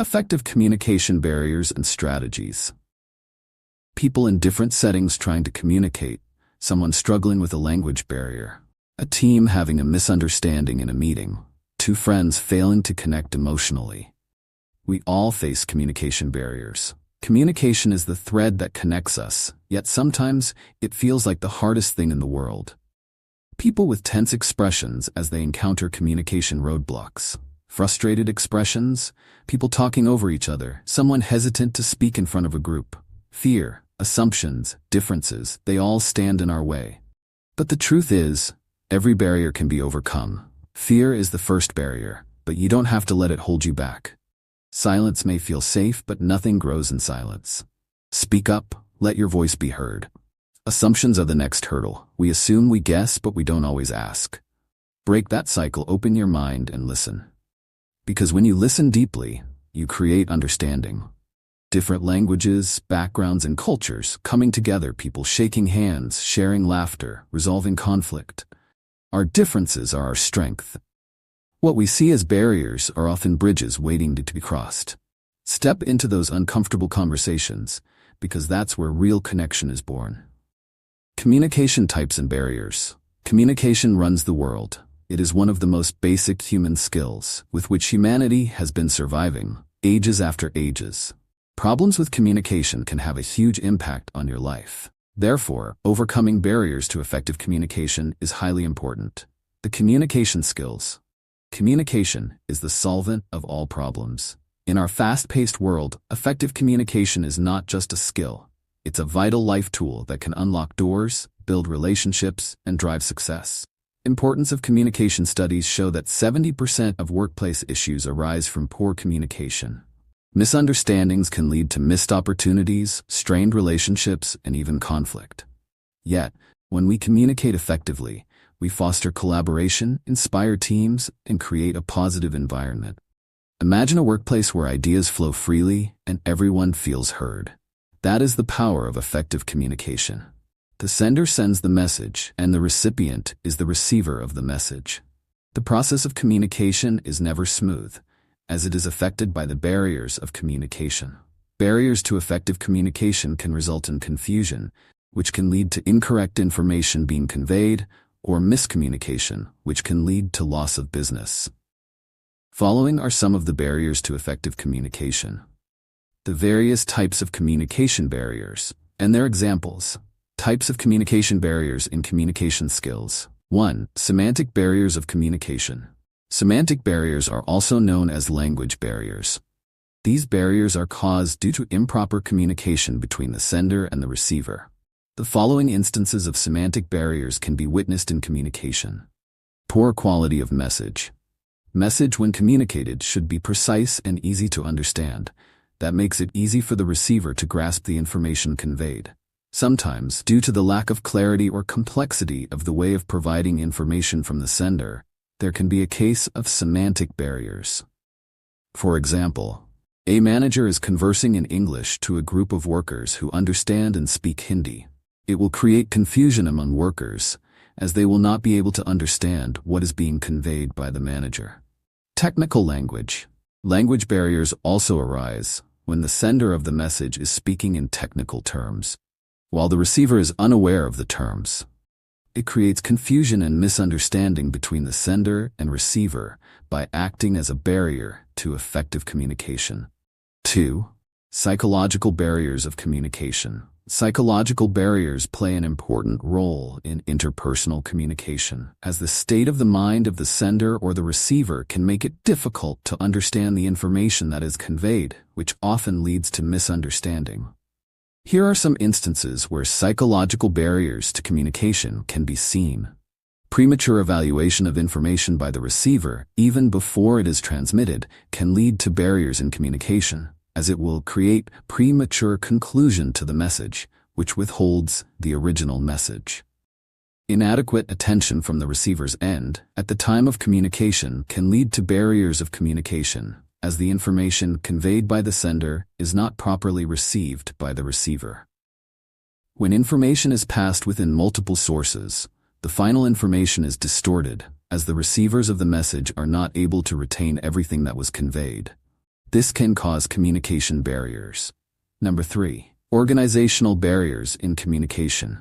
Effective communication barriers and strategies. People in different settings trying to communicate, someone struggling with a language barrier, a team having a misunderstanding in a meeting, two friends failing to connect emotionally. We all face communication barriers. Communication is the thread that connects us, yet sometimes it feels like the hardest thing in the world. People with tense expressions as they encounter communication roadblocks. Frustrated expressions, people talking over each other, someone hesitant to speak in front of a group. Fear, assumptions, differences, they all stand in our way. But the truth is, every barrier can be overcome. Fear is the first barrier, but you don't have to let it hold you back. Silence may feel safe, but nothing grows in silence. Speak up, let your voice be heard. Assumptions are the next hurdle. We assume, we guess, but we don't always ask. Break that cycle, open your mind and listen. Because when you listen deeply, you create understanding. Different languages, backgrounds, and cultures coming together, people shaking hands, sharing laughter, resolving conflict. Our differences are our strength. What we see as barriers are often bridges waiting to be crossed. Step into those uncomfortable conversations, because that's where real connection is born. Communication types and barriers. Communication runs the world. It is one of the most basic human skills with which humanity has been surviving, ages after ages. Problems with communication can have a huge impact on your life. Therefore, overcoming barriers to effective communication is highly important. The communication skills. Communication is the solvent of all problems. In our fast-paced world, effective communication is not just a skill. It's a vital life tool that can unlock doors, build relationships, and drive success. Importance of communication studies show that 70% of workplace issues arise from poor communication. Misunderstandings can lead to missed opportunities, strained relationships, and even conflict. Yet, when we communicate effectively, we foster collaboration, inspire teams, and create a positive environment. Imagine a workplace where ideas flow freely and everyone feels heard. That is the power of effective communication. The sender sends the message, and the recipient is the receiver of the message. The process of communication is never smooth, as it is affected by the barriers of communication. Barriers to effective communication can result in confusion, which can lead to incorrect information being conveyed, or miscommunication, which can lead to loss of business. Following are some of the barriers to effective communication. The various types of communication barriers, and their examples. Types of communication barriers in communication skills. 1. Semantic barriers of communication. Semantic barriers are also known as language barriers. These barriers are caused due to improper communication between the sender and the receiver. The following instances of semantic barriers can be witnessed in communication. Poor quality of message. Message when communicated should be precise and easy to understand. That makes it easy for the receiver to grasp the information conveyed. Sometimes, due to the lack of clarity or complexity of the way of providing information from the sender, there can be a case of semantic barriers. For example, a manager is conversing in English to a group of workers who understand and speak Hindi. It will create confusion among workers, as they will not be able to understand what is being conveyed by the manager. Technical language. Language barriers also arise when the sender of the message is speaking in technical terms, while the receiver is unaware of the terms. It creates confusion and misunderstanding between the sender and receiver by acting as a barrier to effective communication. 2. Psychological barriers of communication. Psychological barriers play an important role in interpersonal communication, as the state of the mind of the sender or the receiver can make it difficult to understand the information that is conveyed, which often leads to misunderstanding. Here are some instances where psychological barriers to communication can be seen. Premature evaluation of information by the receiver, even before it is transmitted, can lead to barriers in communication, as it will create premature conclusion to the message, which withholds the original message. Inadequate attention from the receiver's end at the time of communication can lead to barriers of communication, as the information conveyed by the sender is not properly received by the receiver. When information is passed within multiple sources, the final information is distorted, as the receivers of the message are not able to retain everything that was conveyed. This can cause communication barriers. Number 3. Organizational barriers in communication.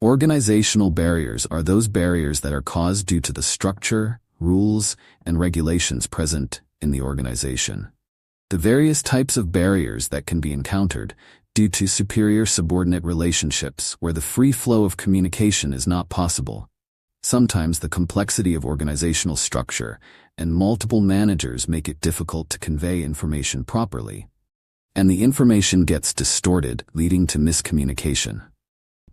Organizational barriers are those barriers that are caused due to the structure, rules, and regulations present in the organization. The various types of barriers that can be encountered due to superior-subordinate relationships where the free flow of communication is not possible. Sometimes the complexity of organizational structure and multiple managers make it difficult to convey information properly, and the information gets distorted, leading to miscommunication.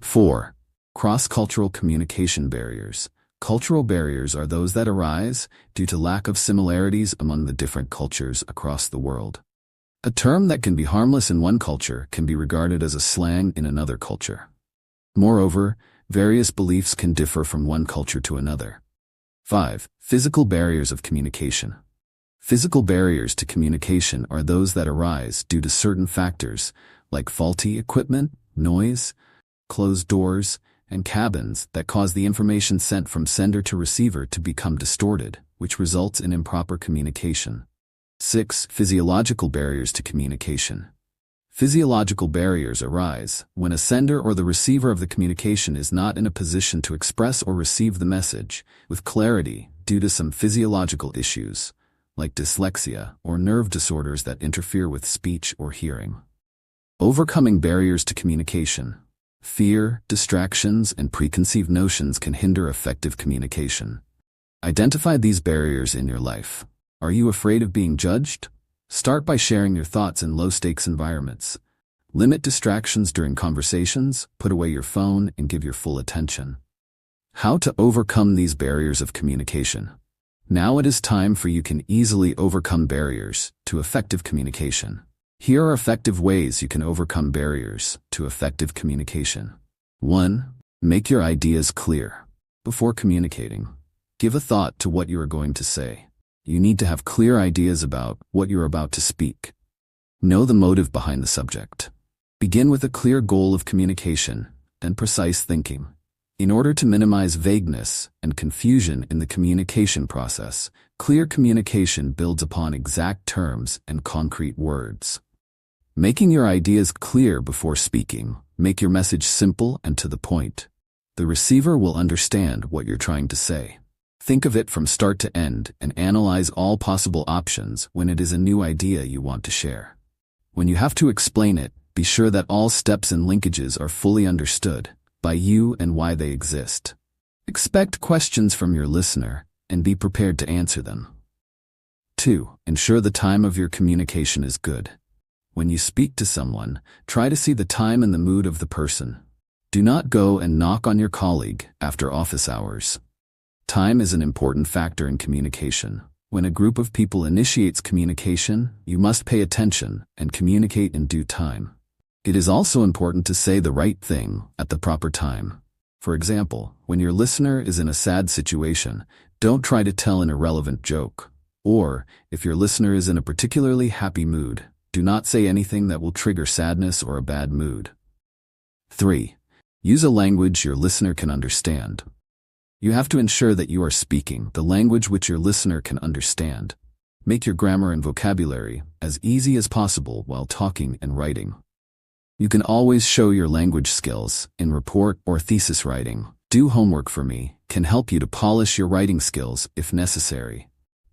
4. Cross-cultural communication barriers. Cultural barriers are those that arise due to lack of similarities among the different cultures across the world. A term that can be harmless in one culture can be regarded as a slang in another culture. Moreover, various beliefs can differ from one culture to another. 5. Physical barriers of communication. Physical barriers to communication are those that arise due to certain factors like faulty equipment, noise, closed doors, and cabins that cause the information sent from sender to receiver to become distorted, which results in improper communication. 6. Physiological barriers to communication. Physiological barriers arise when a sender or the receiver of the communication is not in a position to express or receive the message with clarity due to some physiological issues, like dyslexia or nerve disorders that interfere with speech or hearing. Overcoming barriers to communication. Fear, distractions, and preconceived notions can hinder effective communication. Identify these barriers in your life. Are you afraid of being judged? Start by sharing your thoughts in low-stakes environments. Limit distractions during conversations, put away your phone, and give your full attention. How to overcome these barriers of communication. Now it is time for you can easily overcome barriers to effective communication. Here are effective ways you can overcome barriers to effective communication. 1. Make your ideas clear. Before communicating, give a thought to what you are going to say. You need to have clear ideas about what you're about to speak. Know the motive behind the subject. Begin with a clear goal of communication and precise thinking. In order to minimize vagueness and confusion in the communication process, clear communication builds upon exact terms and concrete words. Making your ideas clear before speaking, make your message simple and to the point. The receiver will understand what you're trying to say. Think of it from start to end and analyze all possible options when it is a new idea you want to share. When you have to explain it, be sure that all steps and linkages are fully understood by you and why they exist. Expect questions from your listener and be prepared to answer them. 2. Ensure the time of your communication is good. When you speak to someone, try to see the time and the mood of the person. Do not go and knock on your colleague after office hours. Time is an important factor in communication. When a group of people initiates communication, you must pay attention and communicate in due time. It is also important to say the right thing at the proper time. For example, when your listener is in a sad situation, don't try to tell an irrelevant joke. Or, if your listener is in a particularly happy mood, do not say anything that will trigger sadness or a bad mood. 3. Use a language your listener can understand. You have to ensure that you are speaking the language which your listener can understand. Make your grammar and vocabulary as easy as possible while talking and writing. You can always show your language skills in report or thesis writing. Do homework for me can help you to polish your writing skills if necessary.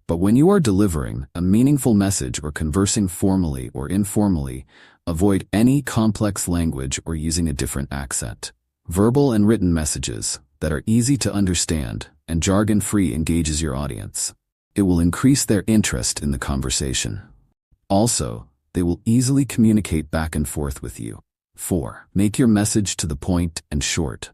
But when you are delivering a meaningful message or conversing formally or informally, avoid any complex language or using a different accent. Verbal and written messages that are easy to understand and jargon-free engages your audience. It will increase their interest in the conversation. Also, they will easily communicate back and forth with you. 4. Make your message to the point and short.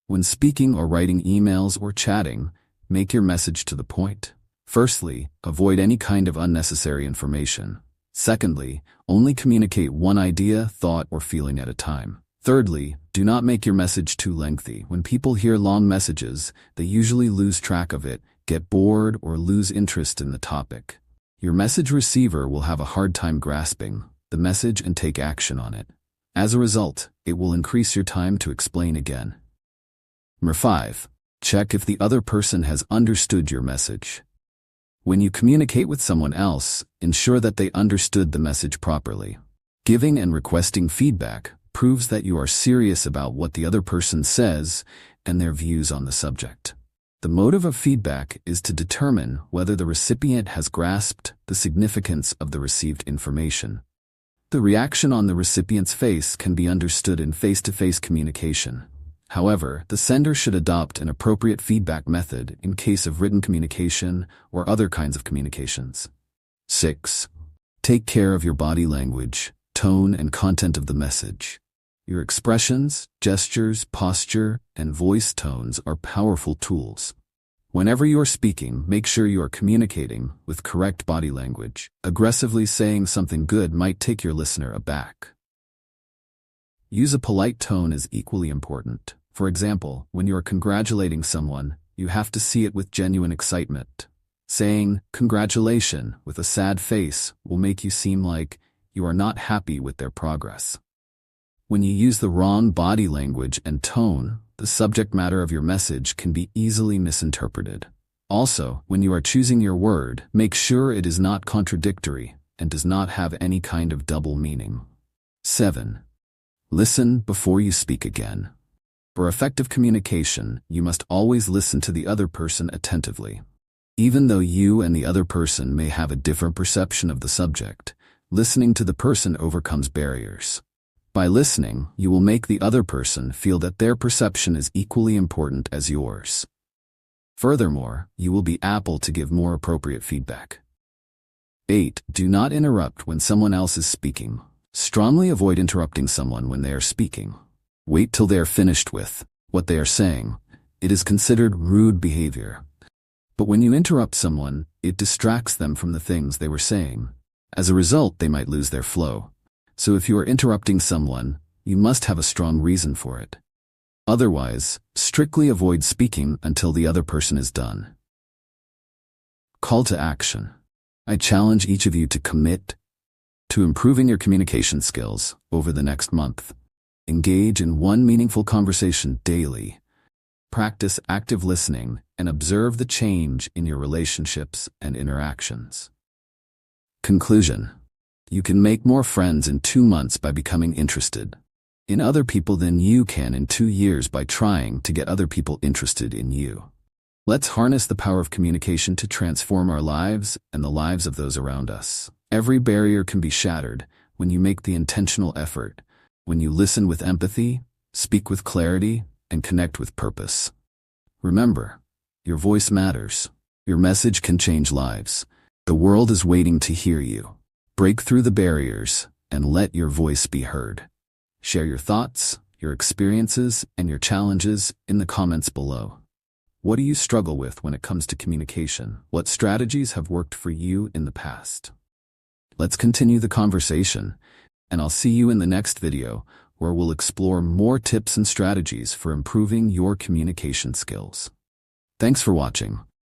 When speaking or writing emails or chatting, make your message to the point. Firstly, avoid any kind of unnecessary information. Secondly, only communicate one idea, thought, or feeling at a time. Thirdly, do not make your message too lengthy. When people hear long messages, they usually lose track of it, get bored, or lose interest in the topic. Your message receiver will have a hard time grasping the message and take action on it. As a result, it will increase your time to explain again. Number 5. Check if the other person has understood your message. When you communicate with someone else, ensure that they understood the message properly. Giving and requesting feedback proves that you are serious about what the other person says and their views on the subject. The motive of feedback is to determine whether the recipient has grasped the significance of the received information. The reaction on the recipient's face can be understood in face-to-face communication. However, the sender should adopt an appropriate feedback method in case of written communication or other kinds of communications. 6. Take care of your body language, tone, and content of the message. Your expressions, gestures, posture, and voice tones are powerful tools. Whenever you are speaking, make sure you are communicating with correct body language. Aggressively saying something good might take your listener aback. Use a polite tone is equally important. For example, when you are congratulating someone, you have to see it with genuine excitement. Saying, "Congratulations," with a sad face will make you seem like you are not happy with their progress. When you use the wrong body language and tone, the subject matter of your message can be easily misinterpreted. Also, when you are choosing your word, make sure it is not contradictory and does not have any kind of double meaning. 7. Listen before you speak again. For effective communication, you must always listen to the other person attentively. Even though you and the other person may have a different perception of the subject, listening to the person overcomes barriers. By listening, you will make the other person feel that their perception is equally important as yours. Furthermore, you will be able to give more appropriate feedback. 8. Do not interrupt when someone else is speaking. Strongly avoid interrupting someone when they are speaking. Wait till they are finished with what they are saying. It is considered rude behavior. But when you interrupt someone, it distracts them from the things they were saying. As a result, they might lose their flow. So if you are interrupting someone, you must have a strong reason for it. Otherwise, strictly avoid speaking until the other person is done. Call to action. I challenge each of you to commit to improving your communication skills over the next month. Engage in one meaningful conversation daily. Practice active listening and observe the change in your relationships and interactions. Conclusion. You can make more friends in 2 months by becoming interested in other people than you can in 2 years by trying to get other people interested in you. Let's harness the power of communication to transform our lives and the lives of those around us. Every barrier can be shattered when you make the intentional effort, when you listen with empathy, speak with clarity, and connect with purpose. Remember, your voice matters. Your message can change lives. The world is waiting to hear you. Break through the barriers and let your voice be heard. Share your thoughts, your experiences, and your challenges in the comments below. What do you struggle with when it comes to communication? What strategies have worked for you in the past? Let's continue the conversation, and I'll see you in the next video where we'll explore more tips and strategies for improving your communication skills. Thanks for watching.